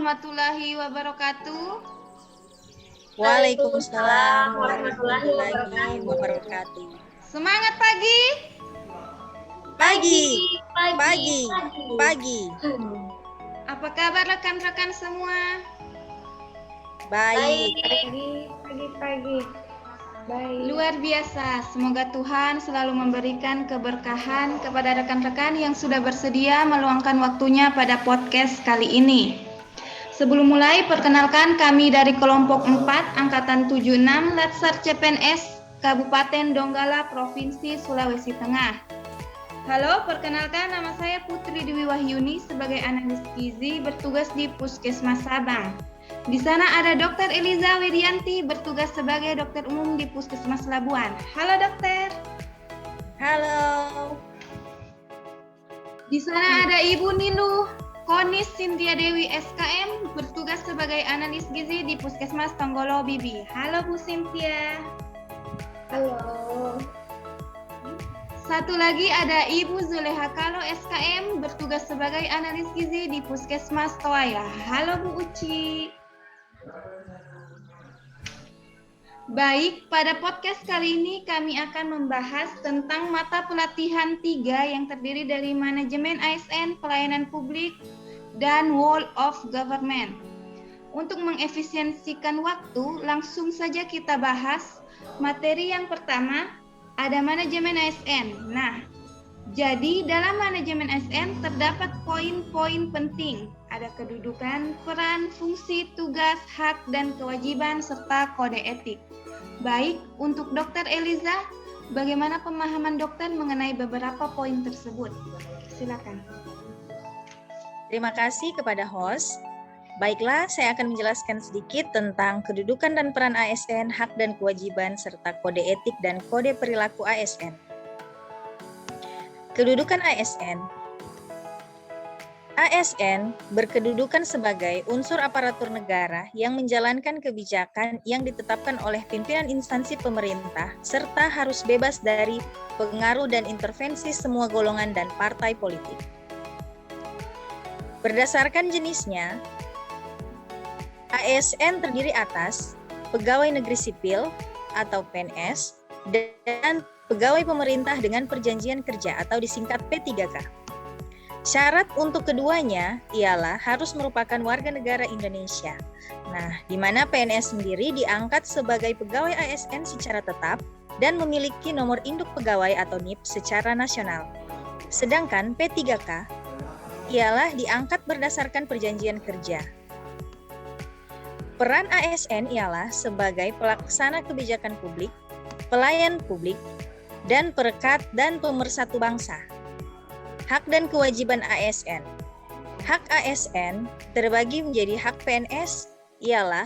warahmatullahi wabarakatuh. Waalaikumsalam warahmatullahi wabarakatuh. Semangat pagi. Pagi. Apa kabar rekan-rekan semua? Baik. Pagi. Baik. Luar biasa. Semoga Tuhan selalu memberikan keberkahan kepada rekan-rekan yang sudah bersedia meluangkan waktunya pada podcast kali ini. Sebelum mulai, perkenalkan kami dari kelompok 4 angkatan 76 Latsar CPNS Kabupaten Donggala, Provinsi Sulawesi Tengah. Halo, perkenalkan nama saya Putri Dewi Wahyuni sebagai analis gizi bertugas di Puskesmas Sabang. Di sana ada Dr. Eliza Widianti bertugas sebagai dokter umum di Puskesmas Labuan. Halo dokter. Halo. Di sana ada Ibu Nilu Konis Cynthia Dewi SKM bertugas sebagai analis gizi di Puskesmas Tonggolo Bibi. Halo Bu Cynthia. Halo. Satu lagi ada Ibu Zuleha Kalo SKM bertugas sebagai analis gizi di Puskesmas Toaya. Halo Bu Uci. Baik, pada podcast kali ini kami akan membahas tentang mata pelatihan 3 yang terdiri dari manajemen ASN, pelayanan publik, dan Whole of Government. Untuk mengefisiensikan waktu, langsung saja kita bahas materi yang pertama, ada manajemen ASN. Nah, jadi dalam manajemen ASN terdapat poin-poin penting. Ada kedudukan, peran, fungsi, tugas, hak, dan kewajiban, serta kode etik. Baik, untuk Dr. Eliza, bagaimana pemahaman dokter mengenai beberapa poin tersebut? Silakan. Terima kasih kepada host. Baiklah, saya akan menjelaskan sedikit tentang kedudukan dan peran ASN, hak dan kewajiban, serta kode etik dan kode perilaku ASN. Kedudukan ASN. ASN berkedudukan sebagai unsur aparatur negara yang menjalankan kebijakan yang ditetapkan oleh pimpinan instansi pemerintah serta harus bebas dari pengaruh dan intervensi semua golongan dan partai politik. Berdasarkan jenisnya, ASN terdiri atas pegawai negeri sipil atau PNS dan pegawai pemerintah dengan perjanjian kerja atau disingkat P3K. Syarat untuk keduanya ialah harus merupakan warga negara Indonesia. Nah, di mana PNS sendiri diangkat sebagai pegawai ASN secara tetap dan memiliki nomor induk pegawai atau NIP secara nasional. Sedangkan P3K ialah diangkat berdasarkan perjanjian kerja. Peran ASN ialah sebagai pelaksana kebijakan publik, pelayan publik, dan perekat dan pemersatu bangsa. Hak dan kewajiban ASN. Hak ASN terbagi menjadi hak PNS ialah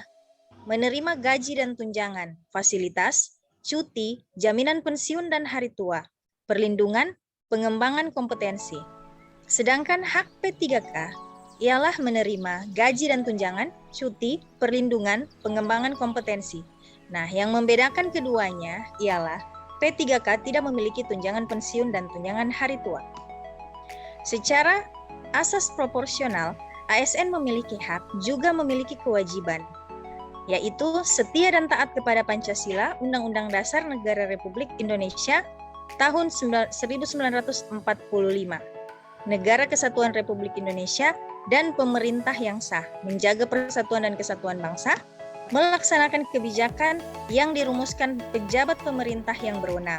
menerima gaji dan tunjangan, fasilitas, cuti, jaminan pensiun dan hari tua, perlindungan, pengembangan kompetensi. Sedangkan hak P3K ialah menerima gaji dan tunjangan, cuti, perlindungan, pengembangan kompetensi. Nah, yang membedakan keduanya ialah P3K tidak memiliki tunjangan pensiun dan tunjangan hari tua. Secara asas proporsional, ASN memiliki hak juga memiliki kewajiban, yaitu setia dan taat kepada Pancasila, Undang-Undang Dasar Negara Republik Indonesia tahun 1945, Negara Kesatuan Republik Indonesia, dan pemerintah yang sah, menjaga persatuan dan kesatuan bangsa, melaksanakan kebijakan yang dirumuskan pejabat pemerintah yang berwenang,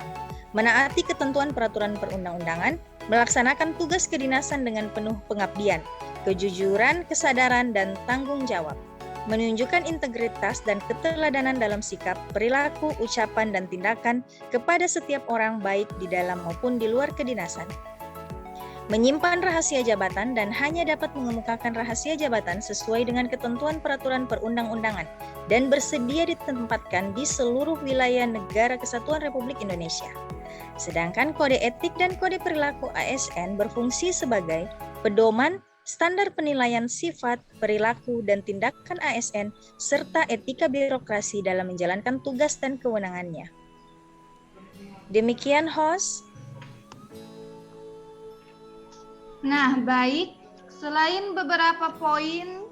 menaati ketentuan peraturan perundang-undangan, melaksanakan tugas kedinasan dengan penuh pengabdian, kejujuran, kesadaran, dan tanggung jawab, menunjukkan integritas dan keteladanan dalam sikap, perilaku, ucapan, dan tindakan kepada setiap orang baik di dalam maupun di luar kedinasan, menyimpan rahasia jabatan dan hanya dapat mengemukakan rahasia jabatan sesuai dengan ketentuan peraturan perundang-undangan dan bersedia ditempatkan di seluruh wilayah Negara Kesatuan Republik Indonesia. Sedangkan kode etik dan kode perilaku ASN berfungsi sebagai pedoman, standar penilaian sifat, perilaku, dan tindakan ASN, serta etika birokrasi dalam menjalankan tugas dan kewenangannya. Demikian host. Nah, baik. Selain beberapa poin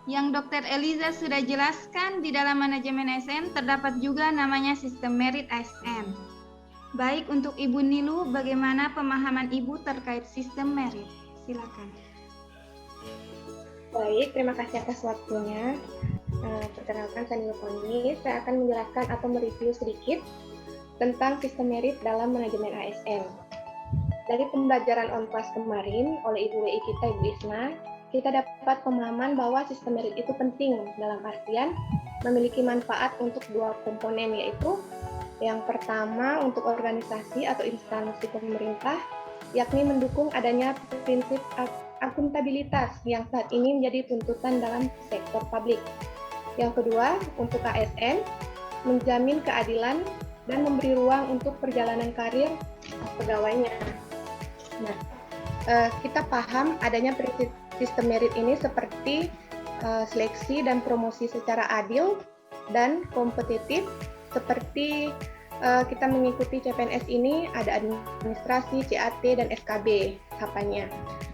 Yang Dr. Eliza sudah jelaskan, di dalam manajemen ASN terdapat juga namanya sistem merit ASN. Baik, untuk Ibu Nilu, bagaimana pemahaman Ibu terkait sistem merit? Silakan. Baik, terima kasih atas waktunya. Perkenalkan, saya Nilu Poni. Saya akan menjelaskan atau mereview sedikit tentang sistem merit dalam manajemen ASN. Dari pembelajaran on-class kemarin oleh Ibu WI kita, Ibu Isna, kita dapat pemahaman bahwa sistem merit itu penting dalam artian memiliki manfaat untuk dua komponen, yaitu yang pertama untuk organisasi atau instansi pemerintah, yakni mendukung adanya prinsip akuntabilitas yang saat ini menjadi tuntutan dalam sektor publik. Yang kedua, untuk ASN, menjamin keadilan dan memberi ruang untuk perjalanan karir pegawainya. Nah, kita paham adanya prinsip sistem merit ini seperti seleksi dan promosi secara adil dan kompetitif, seperti kita mengikuti CPNS ini ada administrasi, CAT, dan SKB tahapannya.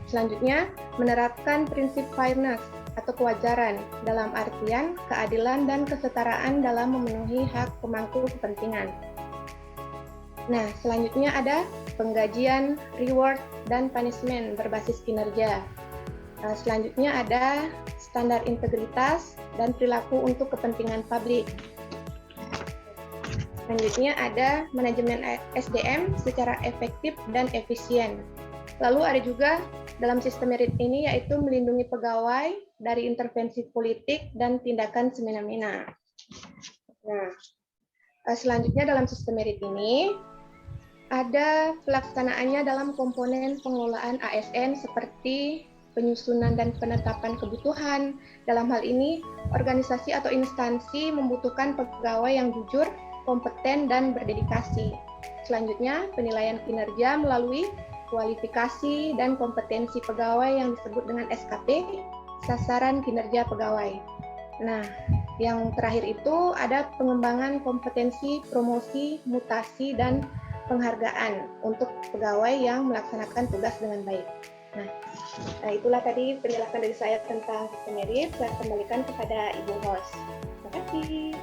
Selanjutnya, menerapkan prinsip fairness atau kewajaran dalam artian keadilan dan kesetaraan dalam memenuhi hak pemangku kepentingan. Nah, selanjutnya ada penggajian, reward, dan punishment berbasis kinerja. Selanjutnya ada standar integritas dan perilaku untuk kepentingan publik. Selanjutnya ada manajemen SDM secara efektif dan efisien. Lalu ada juga dalam sistem merit ini yaitu melindungi pegawai dari intervensi politik dan tindakan semena-mena. Nah, selanjutnya dalam sistem merit ini ada pelaksanaannya dalam komponen pengelolaan ASN seperti penyusunan dan penetapan kebutuhan. Dalam hal ini, organisasi atau instansi membutuhkan pegawai yang jujur, kompeten, dan berdedikasi. Selanjutnya, penilaian kinerja melalui kualifikasi dan kompetensi pegawai yang disebut dengan SKP, sasaran kinerja pegawai. Nah, yang terakhir itu ada pengembangan kompetensi, promosi, mutasi, dan penghargaan untuk pegawai yang melaksanakan tugas dengan baik. Nah, itulah tadi penjelasan dari saya tentang sistem merit. Saya kembalikan kepada Ibu host. Terima kasih.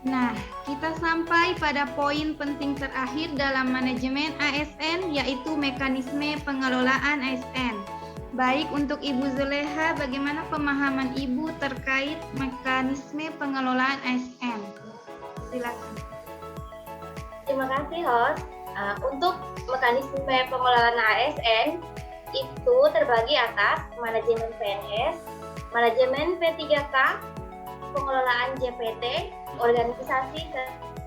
Nah, kita sampai pada poin penting terakhir dalam manajemen ASN, yaitu mekanisme pengelolaan ASN. Baik, untuk Ibu Zuleha, bagaimana pemahaman Ibu terkait mekanisme pengelolaan ASN? Silakan. Terima kasih, host. Untuk mekanisme pengelolaan ASN itu terbagi atas manajemen PNS, manajemen P3K, pengelolaan JPT, organisasi,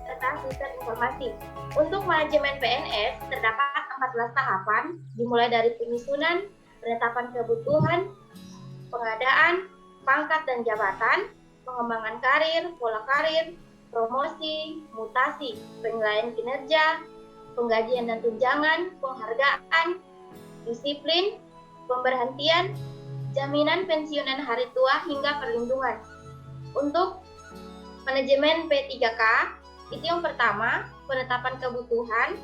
serta sistem informasi. Untuk manajemen PNS terdapat 14 tahapan, dimulai dari penyusunan, penetapan kebutuhan, pengadaan, pangkat dan jabatan, pengembangan karir, pola karir, promosi, mutasi, penilaian kinerja, penggajian dan tunjangan, penghargaan, disiplin, pemberhentian, jaminan pensiunan hari tua hingga perlindungan. Untuk manajemen P3K, itu yang pertama, penetapan kebutuhan,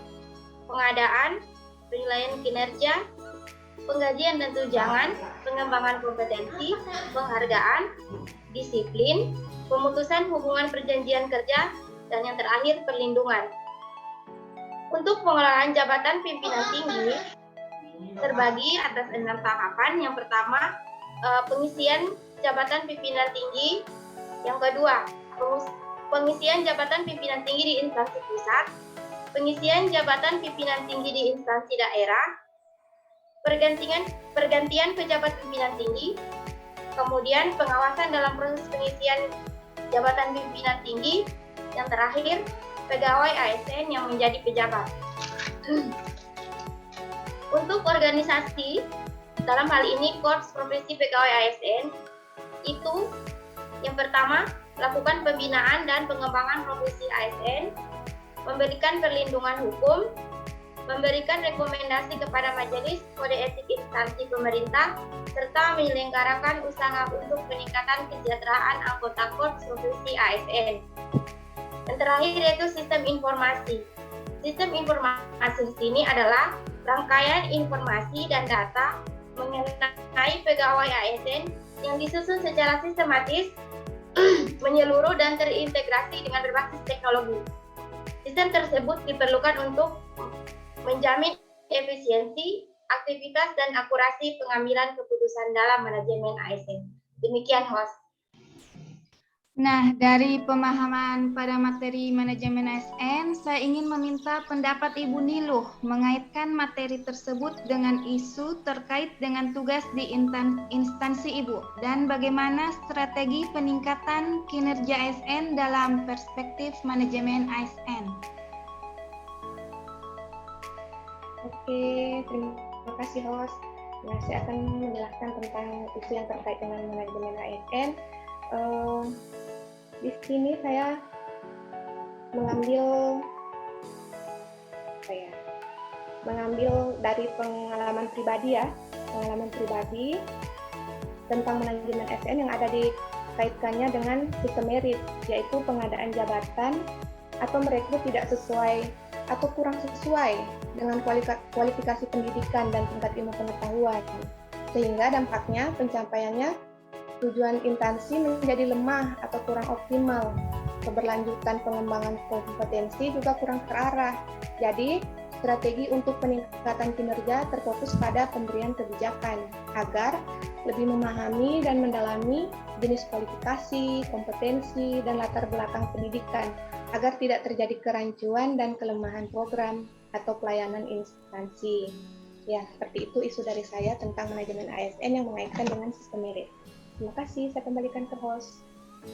pengadaan, penilaian kinerja, penggajian dan tunjangan, pengembangan kompetensi, penghargaan, disiplin, pemutusan hubungan perjanjian kerja, dan yang terakhir perlindungan. Untuk pengelolaan jabatan pimpinan tinggi terbagi atas 6 tahapan. Yang pertama, pengisian jabatan pimpinan tinggi. Yang kedua, pengisian jabatan pimpinan tinggi di instansi pusat, pengisian jabatan pimpinan tinggi di instansi daerah, pergantian pejabat pimpinan tinggi, kemudian pengawasan dalam proses pengisian jabatan pimpinan tinggi, yang terakhir pegawai ASN yang menjadi pejabat. Untuk organisasi, dalam hal ini Korps Profesi Pegawai ASN, itu yang pertama, lakukan pembinaan dan pengembangan profesi ASN, memberikan perlindungan hukum, memberikan rekomendasi kepada majelis kode etik instansi pemerintah, serta menyelenggarakan usaha untuk peningkatan kesejahteraan anggota Korps Profesi ASN. Yang terakhir yaitu sistem informasi. Sistem informasi di sini adalah rangkaian informasi dan data mengenai pegawai ASN yang disusun secara sistematis, menyeluruh dan terintegrasi dengan berbasis teknologi. Sistem tersebut diperlukan untuk menjamin efisiensi, aktivitas, dan akurasi pengambilan keputusan dalam manajemen ASN. Demikian, host. Nah, dari pemahaman pada materi manajemen ASN, saya ingin meminta pendapat Ibu Niluh mengaitkan materi tersebut dengan isu terkait dengan tugas di instansi Ibu dan bagaimana strategi peningkatan kinerja ASN dalam perspektif manajemen ASN. Oke, terima kasih host. Nah, saya akan menjelaskan tentang isu yang terkait dengan manajemen ASN. Di sini saya mengambil dari pengalaman pribadi tentang manajemen ASN yang ada dikaitkannya dengan sistem merit, yaitu pengadaan jabatan atau merekrut tidak sesuai atau kurang sesuai dengan kualifikasi pendidikan dan tingkat ilmu pengetahuan, sehingga dampaknya pencapaiannya tujuan instansi menjadi lemah atau kurang optimal. Keberlanjutan pengembangan kompetensi juga kurang terarah. Jadi, strategi untuk peningkatan kinerja terfokus pada pemberian kebijakan agar lebih memahami dan mendalami jenis kualifikasi, kompetensi, dan latar belakang pendidikan agar tidak terjadi kerancuan dan kelemahan program atau pelayanan instansi. Ya, seperti itu isu dari saya tentang manajemen ASN yang mengaitkan dengan sistem merit. Terima kasih, saya kembalikan ke host.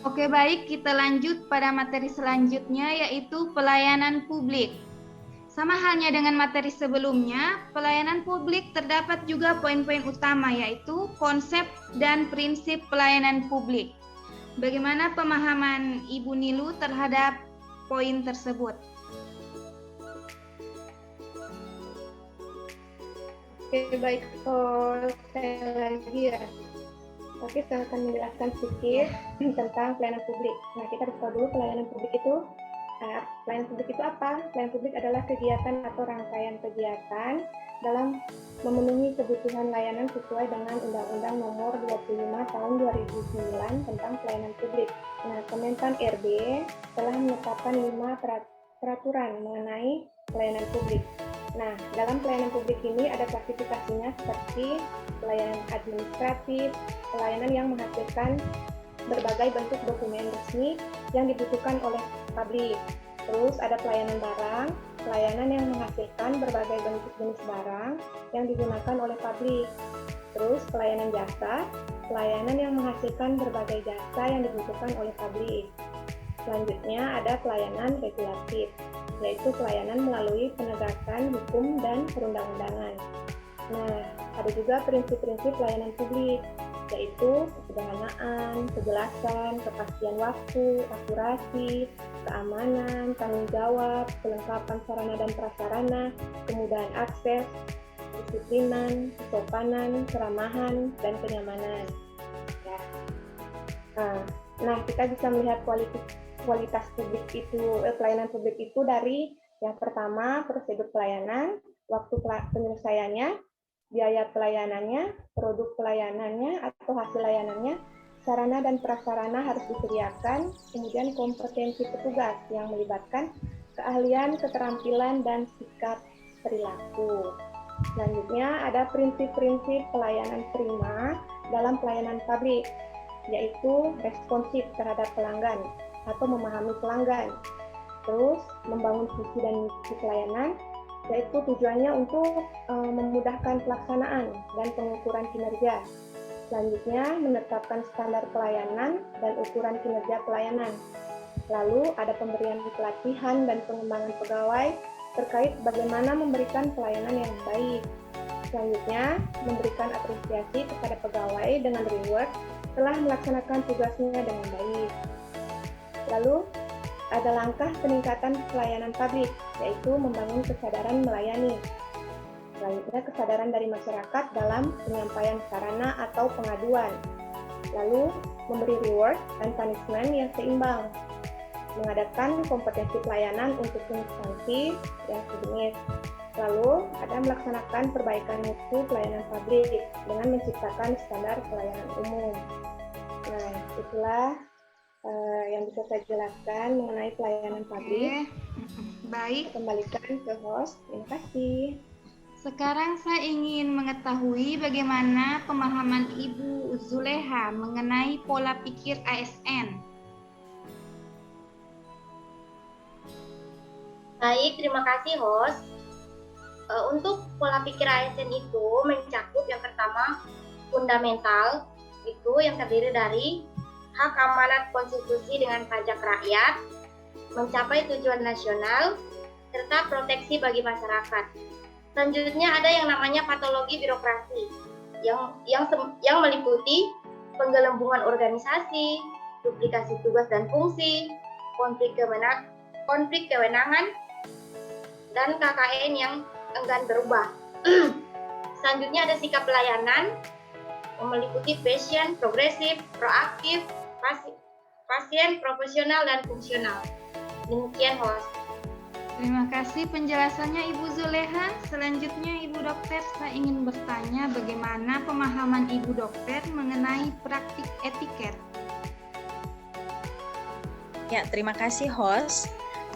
Oke, baik, kita lanjut pada materi selanjutnya, yaitu pelayanan publik. Sama halnya dengan materi sebelumnya, pelayanan publik terdapat juga poin-poin utama, yaitu konsep dan prinsip pelayanan publik. Bagaimana pemahaman Ibu Niluh terhadap poin tersebut? Oke, baik, saya lagi ya. Oke, saya akan menjelaskan sedikit tentang pelayanan publik. Nah, kita harus tahu dulu pelayanan publik itu apa? Pelayanan publik adalah kegiatan atau rangkaian kegiatan dalam memenuhi kebutuhan layanan sesuai dengan Undang-Undang Nomor 25 Tahun 2009 tentang Pelayanan Publik. Nah, Kemenpan RB telah menetapkan 5 peraturan mengenai pelayanan publik. Nah, dalam pelayanan publik ini ada klasifikasinya seperti pelayanan administratif, pelayanan yang menghasilkan berbagai bentuk dokumen resmi yang dibutuhkan oleh publik. Terus ada pelayanan barang, pelayanan yang menghasilkan berbagai bentuk jenis barang yang digunakan oleh publik. Terus pelayanan jasa, pelayanan yang menghasilkan berbagai jasa yang dibutuhkan oleh publik. Selanjutnya ada pelayanan regulatif, yaitu pelayanan melalui penegakan hukum dan perundang-undangan. Nah, ada juga prinsip-prinsip pelayanan publik, yaitu kesederhanaan, kejelasan, kepastian waktu, akurasi, keamanan, tanggung jawab, kelengkapan sarana dan prasarana, kemudahan akses, kedisiplinan, kesopanan, keramahan, dan kenyamanan. Ya. Nah, kita bisa melihat kualitas publik itu, pelayanan publik itu dari yang pertama prosedur pelayanan, waktu penyelesaiannya, biaya pelayanannya, produk pelayanannya atau hasil layanannya, sarana dan prasarana harus disediakan, kemudian kompetensi petugas yang melibatkan keahlian, keterampilan, dan sikap perilaku. Selanjutnya ada prinsip-prinsip pelayanan prima dalam pelayanan publik, yaitu responsif terhadap pelanggan atau memahami pelanggan. Terus membangun visi dan misi pelayanan, yaitu tujuannya untuk memudahkan pelaksanaan dan pengukuran kinerja. Selanjutnya menetapkan standar pelayanan dan ukuran kinerja pelayanan. Lalu ada pemberian pelatihan dan pengembangan pegawai terkait bagaimana memberikan pelayanan yang baik. Selanjutnya memberikan apresiasi kepada pegawai dengan reward telah melaksanakan tugasnya dengan baik. Lalu, ada langkah peningkatan pelayanan publik, yaitu membangun kesadaran melayani. Selanjutnya, kesadaran dari masyarakat dalam penyampaian sarana atau pengaduan. Lalu, memberi reward dan punishment yang seimbang. Mengadakan kompetensi pelayanan untuk instansi yang sejenis. Lalu, ada melaksanakan perbaikan mutu pelayanan publik dengan menciptakan standar pelayanan umum. Nah, itulah yang bisa saya jelaskan mengenai pelayanan publik. Baik. Saya kembalikan ke host. Terima kasih. Sekarang saya ingin mengetahui bagaimana pemahaman Ibu Zuleha mengenai pola pikir ASN. Baik, terima kasih host. Untuk pola pikir ASN itu mencakup yang pertama fundamental, itu yang terdiri dari hak amanat konstitusi dengan pajak rakyat, mencapai tujuan nasional, serta proteksi bagi masyarakat. Selanjutnya ada yang namanya patologi birokrasi, yang meliputi penggelembungan organisasi, duplikasi tugas dan fungsi, konflik kewenangan, dan KKN yang enggan berubah. Selanjutnya ada sikap pelayanan, meliputi passion, progresif, proaktif, pasien, profesional, dan fungsional. Demikian host. Terima kasih penjelasannya Ibu Zuleha. Selanjutnya Ibu Dokter, saya ingin bertanya bagaimana pemahaman Ibu Dokter mengenai praktik etiket. Ya, terima kasih host.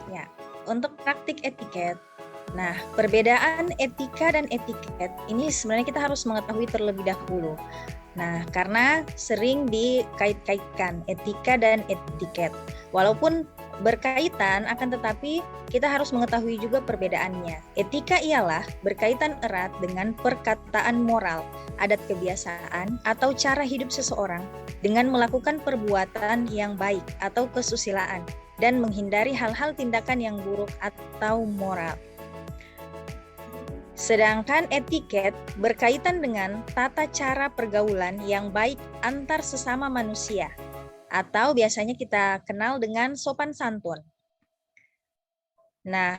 Ya, untuk praktik etiket. Nah, perbedaan etika dan etiket ini sebenarnya kita harus mengetahui terlebih dahulu. Nah, karena sering dikait-kaitkan etika dan etiket. Walaupun berkaitan, akan tetapi kita harus mengetahui juga perbedaannya. Etika ialah berkaitan erat dengan perkataan moral, adat kebiasaan, atau cara hidup seseorang dengan melakukan perbuatan yang baik atau kesusilaan dan menghindari hal-hal tindakan yang buruk atau moral. Sedangkan etiket berkaitan dengan tata cara pergaulan yang baik antar sesama manusia, atau biasanya kita kenal dengan sopan santun. Nah,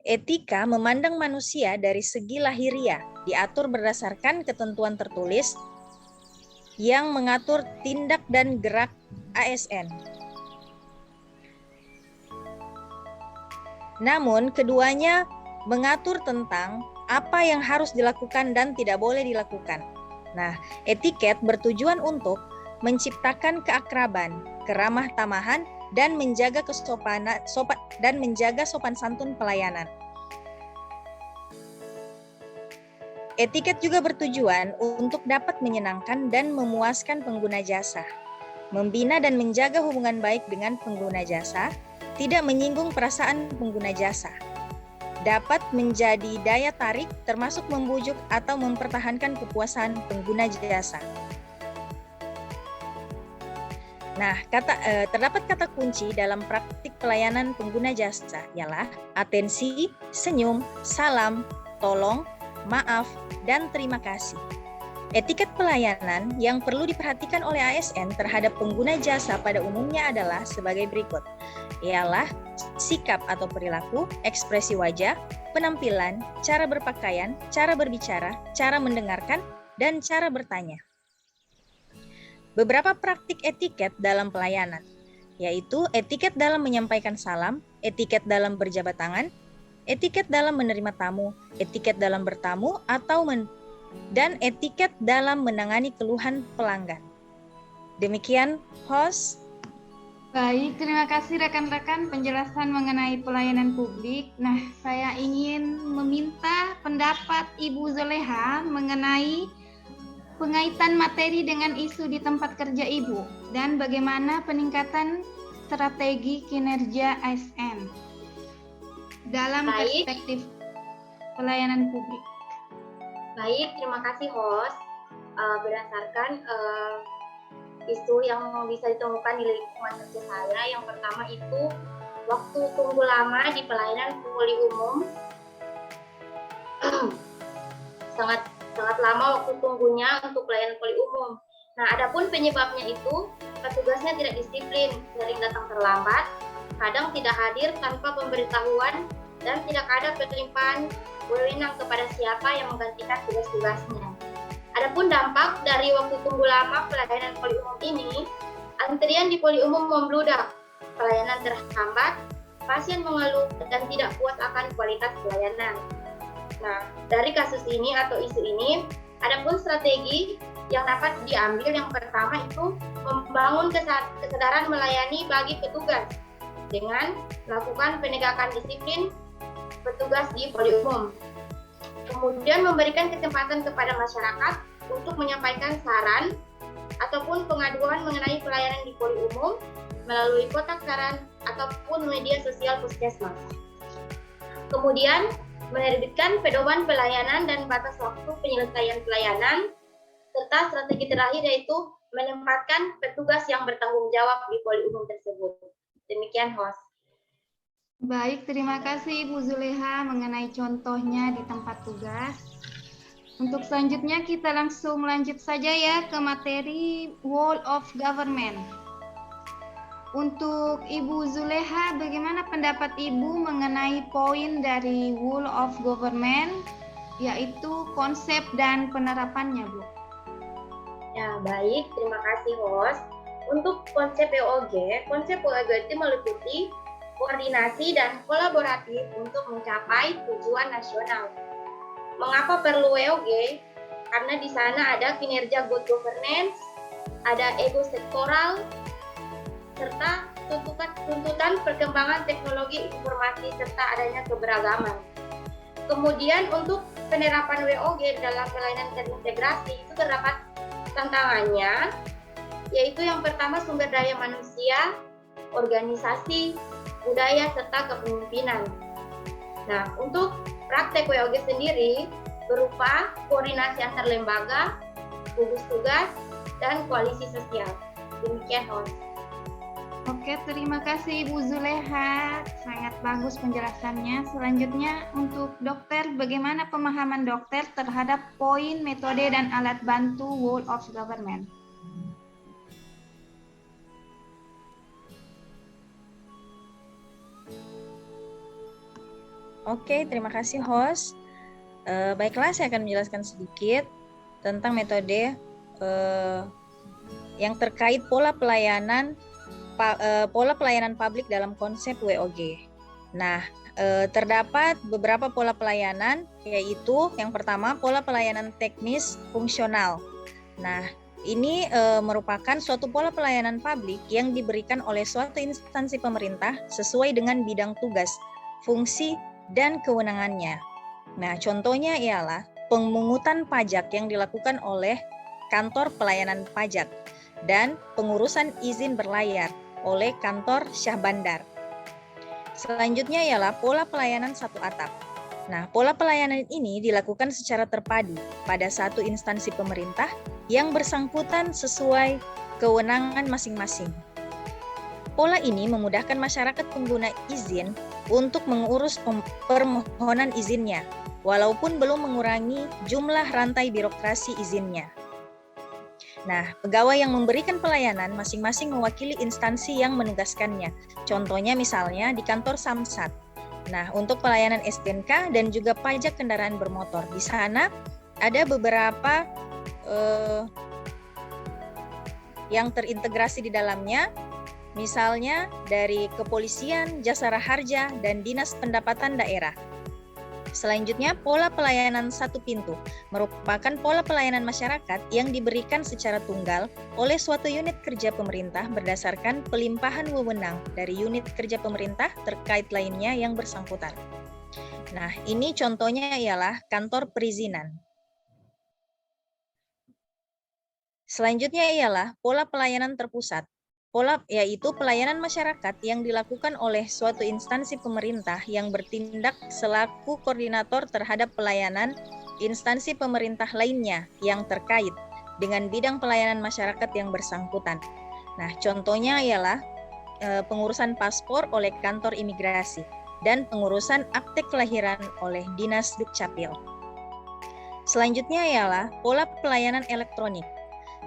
etika memandang manusia dari segi lahiriah, diatur berdasarkan ketentuan tertulis yang mengatur tindak dan gerak ASN. Namun, keduanya mengatur tentang apa yang harus dilakukan dan tidak boleh dilakukan. Nah, etiket bertujuan untuk menciptakan keakraban, keramah tamahan, dan menjaga sopan santun pelayanan. Etiket juga bertujuan untuk dapat menyenangkan dan memuaskan pengguna jasa, membina dan menjaga hubungan baik dengan pengguna jasa, tidak menyinggung perasaan pengguna jasa, dapat menjadi daya tarik termasuk membujuk atau mempertahankan kepuasan pengguna jasa. Nah, terdapat kata kunci dalam praktik pelayanan pengguna jasa ialah atensi, senyum, salam, tolong, maaf, dan terima kasih. Etiket pelayanan yang perlu diperhatikan oleh ASN terhadap pengguna jasa pada umumnya adalah sebagai berikut, ialah sikap atau perilaku, ekspresi wajah, penampilan, cara berpakaian, cara berbicara, cara mendengarkan, dan cara bertanya. Beberapa praktik etiket dalam pelayanan, yaitu etiket dalam menyampaikan salam, etiket dalam berjabat tangan, etiket dalam menerima tamu, etiket dalam bertamu atau dan etiket dalam menangani keluhan pelanggan. Demikian, host. Baik, terima kasih rekan-rekan penjelasan mengenai pelayanan publik. Nah, saya ingin meminta pendapat Ibu Zuleha mengenai pengaitan materi dengan isu di tempat kerja Ibu dan bagaimana peningkatan strategi kinerja ASN dalam perspektif pelayanan publik. Baik, terima kasih host. Berdasarkan isu yang bisa ditemukan di lingkungan kerja saya, yang pertama itu waktu tunggu lama di pelayanan poli umum. sangat lama waktu tunggunya untuk pelayanan poli umum. Nah, adapun penyebabnya itu petugasnya tidak disiplin, sering datang terlambat, kadang tidak hadir tanpa pemberitahuan, dan tidak ada pelimpahan wewenang kepada siapa yang menggantikan tugas-tugasnya. Adapun dampak dari waktu tunggu lama pelayanan poli umum ini, antrian di poli umum membludak, pelayanan terhambat, pasien mengeluh dan tidak puas akan kualitas pelayanan. Nah, dari kasus ini atau isu ini, ada pun strategi yang dapat diambil. Yang pertama itu membangun kesadaran melayani bagi petugas dengan melakukan penegakan disiplin petugas di poli umum. Kemudian memberikan kesempatan kepada masyarakat untuk menyampaikan saran ataupun pengaduan mengenai pelayanan di poli umum melalui kotak saran ataupun media sosial puskesmas. Kemudian menerbitkan pedoman pelayanan dan batas waktu penyelesaian pelayanan, serta strategi terakhir yaitu menempatkan petugas yang bertanggung jawab di poli umum tersebut. Demikian, host. Baik, terima kasih Ibu Zuleha mengenai contohnya di tempat tugas. Untuk selanjutnya kita langsung lanjut saja ya ke materi Whole of Government. Untuk Ibu Zuleha, bagaimana pendapat Ibu mengenai poin dari Whole of Government, yaitu konsep dan penerapannya, Bu? Ya, baik. Terima kasih, host. Untuk konsep WOG itu meliputi koordinasi dan kolaboratif untuk mencapai tujuan nasional. Mengapa perlu WOG? Karena di sana ada kinerja good governance, ada ego sektoral, serta tuntutan perkembangan teknologi informasi serta adanya keberagaman. Kemudian untuk penerapan WOG dalam pelayanan terintegrasi itu terdapat tantangannya, yaitu yang pertama sumber daya manusia, organisasi, budaya, serta kepemimpinan. Nah, untuk praktek WOG sendiri berupa koordinasi antar lembaga, gugus tugas, dan koalisi sosial. Demikian, host. Oke, terima kasih Ibu Zuleha. Sangat bagus penjelasannya. Selanjutnya untuk dokter, bagaimana pemahaman dokter terhadap poin, metode, dan alat bantu Whole of Government? Oke, terima kasih host. Baiklah, saya akan menjelaskan sedikit tentang metode yang terkait pola pelayanan publik dalam konsep WOG. Nah, terdapat beberapa pola pelayanan, yaitu yang pertama pola pelayanan teknis fungsional. Nah, ini merupakan suatu pola pelayanan publik yang diberikan oleh suatu instansi pemerintah sesuai dengan bidang tugas, fungsi, dan kewenangannya. Nah, contohnya ialah pemungutan pajak yang dilakukan oleh kantor pelayanan pajak dan pengurusan izin berlayar oleh kantor Syah Bandar. Selanjutnya ialah pola pelayanan satu atap. Nah, pola pelayanan ini dilakukan secara terpadu pada satu instansi pemerintah yang bersangkutan sesuai kewenangan masing-masing. Pola ini memudahkan masyarakat pengguna izin untuk mengurus permohonan izinnya, walaupun belum mengurangi jumlah rantai birokrasi izinnya. Nah, pegawai yang memberikan pelayanan masing-masing mewakili instansi yang menugaskannya. Contohnya misalnya di kantor Samsat. Nah, untuk pelayanan STNK dan juga pajak kendaraan bermotor. Di sana ada beberapa yang terintegrasi di dalamnya, misalnya dari kepolisian, jasara harja, dan dinas pendapatan daerah. Selanjutnya, pola pelayanan satu pintu merupakan pola pelayanan masyarakat yang diberikan secara tunggal oleh suatu unit kerja pemerintah berdasarkan pelimpahan wewenang dari unit kerja pemerintah terkait lainnya yang bersangkutan. Nah, ini contohnya ialah kantor perizinan. Selanjutnya ialah pola pelayanan terpusat. Yaitu pelayanan masyarakat yang dilakukan oleh suatu instansi pemerintah yang bertindak selaku koordinator terhadap pelayanan instansi pemerintah lainnya yang terkait dengan bidang pelayanan masyarakat yang bersangkutan. Nah, contohnya ialah pengurusan paspor oleh kantor imigrasi dan pengurusan akte kelahiran oleh Dinas Dukcapil. Selanjutnya ialah pola pelayanan elektronik.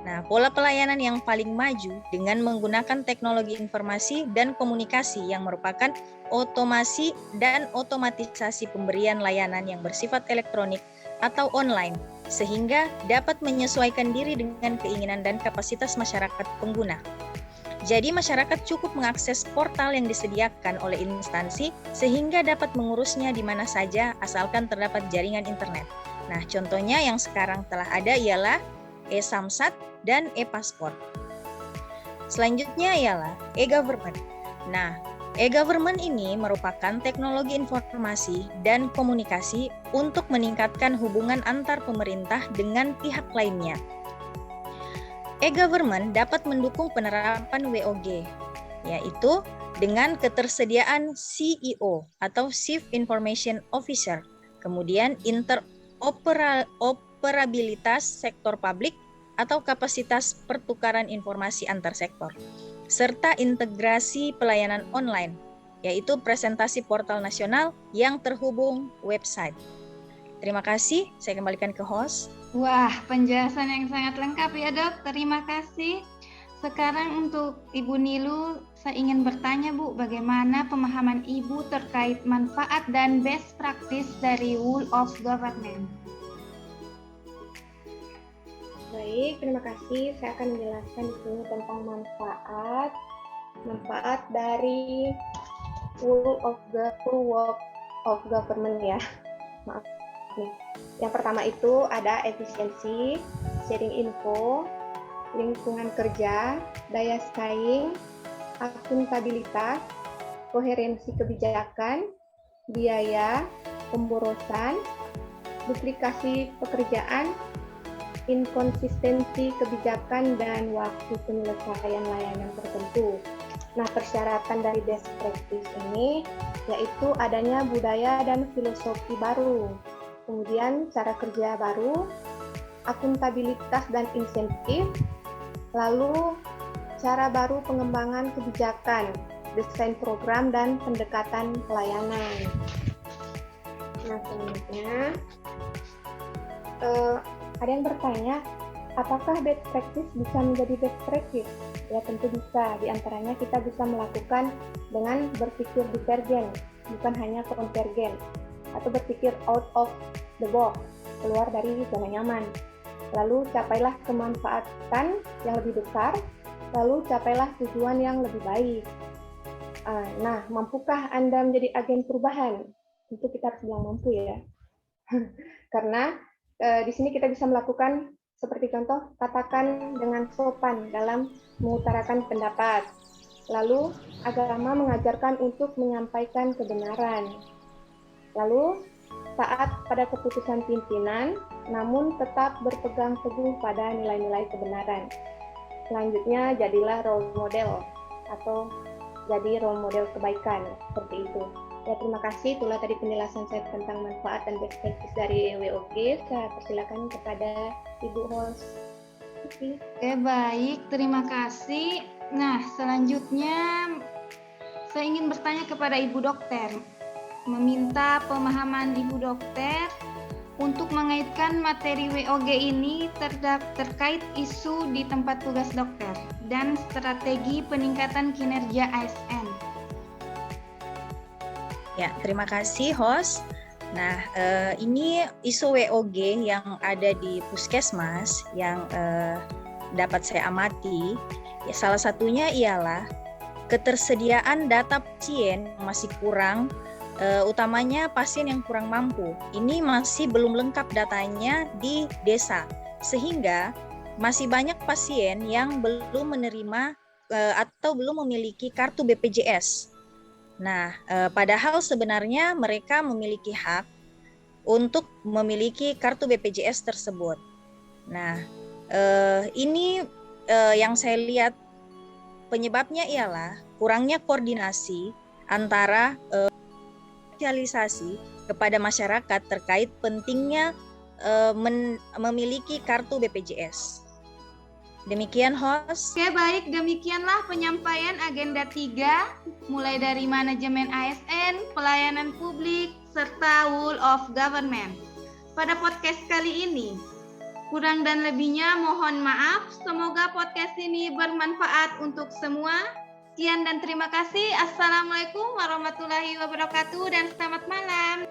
Nah, pola pelayanan yang paling maju dengan menggunakan teknologi informasi dan komunikasi yang merupakan otomasi dan otomatisasi pemberian layanan yang bersifat elektronik atau online, sehingga dapat menyesuaikan diri dengan keinginan dan kapasitas masyarakat pengguna. Jadi masyarakat cukup mengakses portal yang disediakan oleh instansi sehingga dapat mengurusnya di mana saja asalkan terdapat jaringan internet. Nah, contohnya yang sekarang telah ada ialah e-Samsat dan e-Paspor. Selanjutnya ialah e-Government. Nah, e-Government ini merupakan teknologi informasi dan komunikasi untuk meningkatkan hubungan antar pemerintah dengan pihak lainnya. E-Government dapat mendukung penerapan WOG, yaitu dengan ketersediaan CEO atau Chief Information Officer, kemudian interoperabilitas sektor publik atau kapasitas pertukaran informasi antar sektor, serta integrasi pelayanan online, yaitu presentasi portal nasional yang terhubung website. Terima kasih, saya kembalikan ke host. Wah, penjelasan yang sangat lengkap ya dok, terima kasih. Sekarang untuk Ibu Nilu, saya ingin bertanya Bu, bagaimana pemahaman Ibu terkait manfaat dan best practice dari Whole of Government? Baik, terima kasih. Saya akan menjelaskan di sini tentang manfaat dari Whole of Government ya. Maaf nih. Yang pertama itu ada efisiensi, sharing info, lingkungan kerja, daya saing, akuntabilitas, koherensi kebijakan, biaya, pemborosan, duplikasi pekerjaan, inkonsistensi kebijakan, dan waktu penyelesaian layanan tertentu. Nah, persyaratan dari best practice ini yaitu adanya budaya dan filosofi baru, kemudian cara kerja baru, akuntabilitas dan insentif, lalu cara baru pengembangan kebijakan, desain program, dan pendekatan pelayanan. Nah, selanjutnya ada yang bertanya, apakah best practice bisa menjadi best practice? Ya tentu bisa, di antaranya kita bisa melakukan dengan berpikir divergen, bukan hanya konvergen, atau berpikir out of the box, keluar dari zona nyaman. Lalu capailah kemanfaatan yang lebih besar, lalu capailah tujuan yang lebih baik. Nah, mampukah Anda menjadi agen perubahan? Tentu kita harus bilang mampu ya. Karena di sini kita bisa melakukan seperti contoh, katakan dengan sopan dalam mengutarakan pendapat. Lalu, agama mengajarkan untuk menyampaikan kebenaran. Lalu, taat pada keputusan pimpinan, namun tetap berpegang teguh pada nilai-nilai kebenaran. Selanjutnya, jadilah role model atau jadi role model kebaikan, seperti itu. Ya, terima kasih. Itulah tadi penjelasan saya tentang manfaat dan best practice dari WOG. Saya persilakan kepada Ibu host. Oke, baik. Terima kasih. Nah, selanjutnya saya ingin bertanya kepada Ibu Dokter. Meminta pemahaman Ibu Dokter untuk mengaitkan materi WOG ini terkait isu di tempat tugas dokter dan strategi peningkatan kinerja ASN. Ya, terima kasih host. Nah, ini isu WOG yang ada di Puskesmas yang dapat saya amati. Ya, salah satunya ialah ketersediaan data pasien yang masih kurang, utamanya pasien yang kurang mampu. Ini masih belum lengkap datanya di desa, sehingga masih banyak pasien yang belum menerima atau belum memiliki kartu BPJS. Nah, padahal sebenarnya mereka memiliki hak untuk memiliki kartu BPJS tersebut. Nah, ini yang saya lihat penyebabnya ialah kurangnya koordinasi antara sosialisasi kepada masyarakat terkait pentingnya memiliki kartu BPJS. Demikian host. Oke, baik, demikianlah penyampaian agenda 3 mulai dari manajemen ASN, pelayanan publik, serta Whole of Government. Pada podcast kali ini, kurang dan lebihnya mohon maaf. Semoga podcast ini bermanfaat untuk semua. Sekian dan terima kasih. Assalamualaikum warahmatullahi wabarakatuh dan selamat malam.